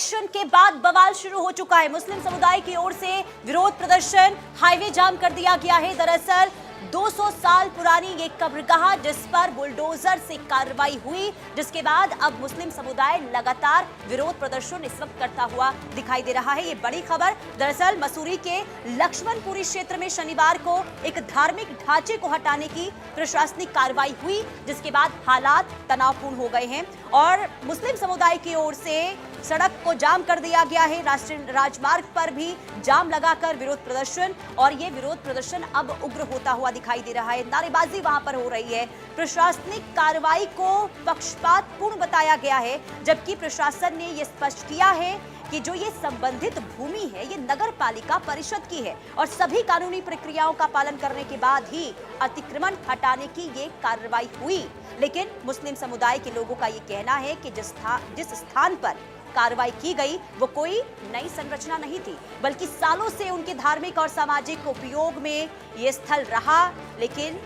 Election के बाद बवाल शुरू हो चुका है। मुस्लिम समुदाय की ओर से विरोध प्रदर्शन, हाईवे जाम कर दिया गया है। दरअसल 200 साल पुरानी ये कब्रगाह जिस पर बुलडोजर से कार्रवाई हुई, जिसके बाद अब मुस्लिम समुदाय लगातार विरोध प्रदर्शन इस वक्त करता हुआ दिखाई दे रहा है। ये बड़ी खबर दरअसल मसूरी के लक्ष्मणपुरी क्षेत्र में शनिवार को एक धार्मिक ढांचे को हटाने की प्रशासनिक कार्रवाई हुई, जिसके बाद हालात तनावपूर्ण हो गए हैं और मुस्लिम समुदाय की ओर से सड़क को जाम कर दिया गया है। राष्ट्रीय राजमार्ग पर भी जाम लगाकर विरोध प्रदर्शन, और ये विरोध प्रदर्शन अब उग्र होता हुआ दिखाई दे रहा है। नारेबाजी वहां पर हो रही है। प्रशासनिक कार्रवाई को पक्षपातपूर्ण बताया गया है, जबकि प्रशासन ने यह स्पष्ट किया है कि जो ये संबंधित भूमि है ये नगर पालिका परिषद की है और सभी कानूनी प्रक्रियाओं का पालन करने के बाद ही अतिक्रमण हटाने की ये कार्रवाई हुई। लेकिन मुस्लिम समुदाय के लोगों का ये कहना है कि जिस स्थान पर कार्रवाई की गई वो कोई नई संरचना नहीं थी, बल्कि सालों से उनके धार्मिक और सामाजिक उपयोग में ये स्थल रहा। लेकिन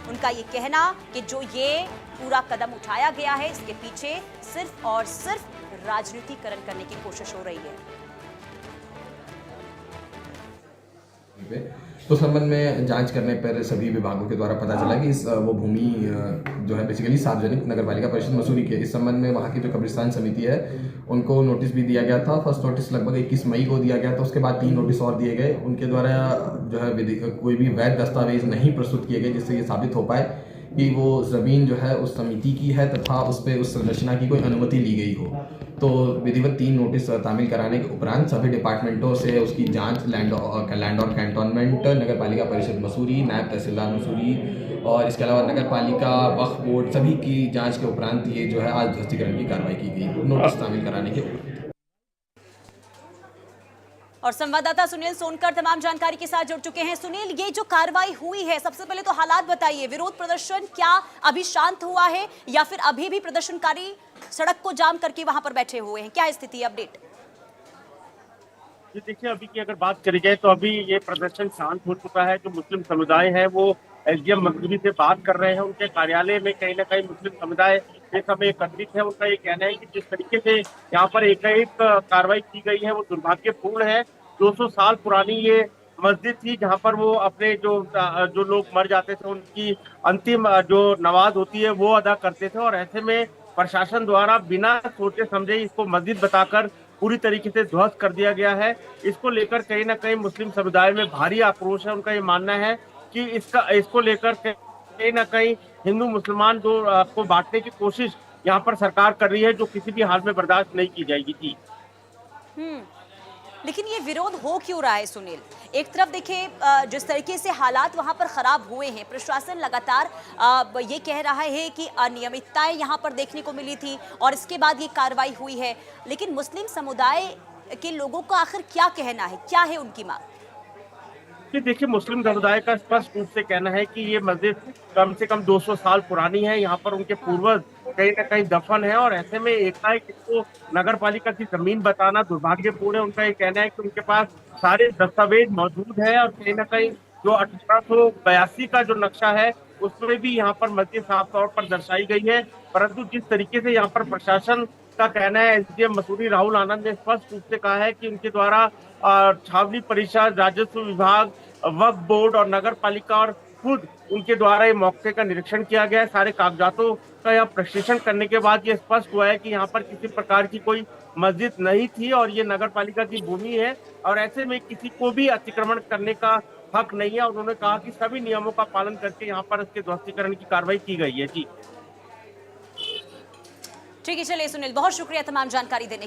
उनका ये कहना कि जो ये पूरा कदम उठाया गया है इसके पीछे सिर्फ और सिर्फ राजनीतिकरण करने की कोशिश हो रही है। तो संबंध में जांच करने पर सभी विभागों के द्वारा पता चला कि इस वो भूमि जो है बेसिकली सार्वजनिक नगर पालिका परिषद मसूरी के, इस संबंध में वहाँ की जो कब्रिस्तान समिति है उनको नोटिस भी दिया गया था। फर्स्ट नोटिस लगभग 21 मई को दिया गया था, उसके बाद 3 नोटिस और दिए गए। उनके द्वारा जो है कोई भी वैध दस्तावेज नहीं प्रस्तुत किए गए जिससे ये साबित हो पाए कि वो ज़मीन जो है उस समिति की है तथा उस पर उस संरचना की कोई अनुमति ली गई हो। तो विधिवत 3 नोटिस तामील कराने के उपरांत सभी डिपार्टमेंटों से उसकी जांच लैंड और कैंटोनमेंट, नगर पालिका परिषद मसूरी, नायब तहसीलदार मसूरी और इसके अलावा नगर पालिका, वक्फ बोर्ड, सभी की जांच के उपरांत ये जो है आज ध्वस्तीकरण की कार्रवाई की गई नोटिस तामील कराने के उपरांत। और संवाददाता सुनील सोनकर तमाम जानकारी के साथ जुड़ चुके हैं। सुनील, ये जो कार्रवाई हुई है, सबसे पहले तो हालात बताइए। विरोध प्रदर्शन क्या अभी शांत हुआ है या फिर अभी भी प्रदर्शनकारी सड़क को जाम करके वहां पर बैठे हुए हैं? क्या स्थिति, अपडेट? जी देखिए, अभी की अगर बात करी जाए तो अभी ये प्रदर्शन शांत हो चुका है। जो मुस्लिम समुदाय है वो एसडीएम मसूरी से बात कर रहे हैं। उनके कार्यालय में कहीं ना कहीं मुस्लिम समुदाय इस समय एकत्रित है। उनका ये कहना है कि जिस तरीके से यहाँ पर एक कार्रवाई की गई है वो दुर्भाग्यपूर्ण है। 200 साल पुरानी ये मस्जिद थी जहाँ पर वो अपने जो लोग मर जाते थे उनकी अंतिम जो नमाज होती है वो अदा करते थे, और ऐसे में प्रशासन द्वारा बिना सोचे समझे इसको मस्जिद बताकर पूरी तरीके से ध्वस्त कर दिया गया है। इसको लेकर कहीं ना कहीं मुस्लिम समुदाय में भारी आक्रोश है। उनका ये मानना है कि इसको लेकर कहीं ना कहीं हिंदू मुसलमान को बांटने की कोशिश यहाँ पर सरकार कर रही है, जो किसी भी हाल में बर्दाश्त नहीं की जाएगी। जी लेकिन ये विरोध हो क्यों रहा है सुनील? एक तरफ देखिए, जिस तरीके से हालात वहां पर खराब हुए हैं, प्रशासन लगातार ये कह रहा है कि अनियमितताएं यहां पर देखने को मिली थी और इसके बाद ये कार्रवाई हुई है। लेकिन मुस्लिम समुदाय के लोगों को आखिर क्या कहना है, क्या है उनकी मांग? देखिए, मुस्लिम समुदाय का स्पष्ट रूप से कहना है कि ये मस्जिद कम से कम 200 साल पुरानी है। यहाँ पर उनके पूर्वज कहीं ना कहीं दफन है, और ऐसे में एकाएक इसको नगर पालिका की जमीन बताना दुर्भाग्यपूर्ण है। उनका ये कहना है कि उनके पास सारे दस्तावेज मौजूद है और कहीं ना कहीं जो 1882 का जो नक्शा है उसमें भी यहाँ पर मस्जिद साफ तौर पर दर्शाई गई है। परंतु जिस तरीके से यहाँ पर प्रशासन का कहना है, एसडीएम मसूरी राहुल आनंद ने स्पष्ट रूप से कहा है कि उनके द्वारा छावनी परिषद, राजस्व विभाग, वक्फ बोर्ड और नगर पालिका और खुद उनके द्वारा ये मौके का निरीक्षण किया गया है। सारे कागजातों का यहाँ प्रशिक्षण करने के बाद ये स्पष्ट हुआ है कि यहाँ पर किसी प्रकार की कोई मस्जिद नहीं थी और ये नगर पालिका की भूमि है, और ऐसे में किसी को भी अतिक्रमण करने का हक नहीं है। उन्होंने कहा कि सभी नियमों का पालन करके यहाँ पर इसके ध्वस्तीकरण की कार्रवाई की गई है। जी ठीक है, चलिए सुनील, बहुत शुक्रिया तमाम जानकारी देने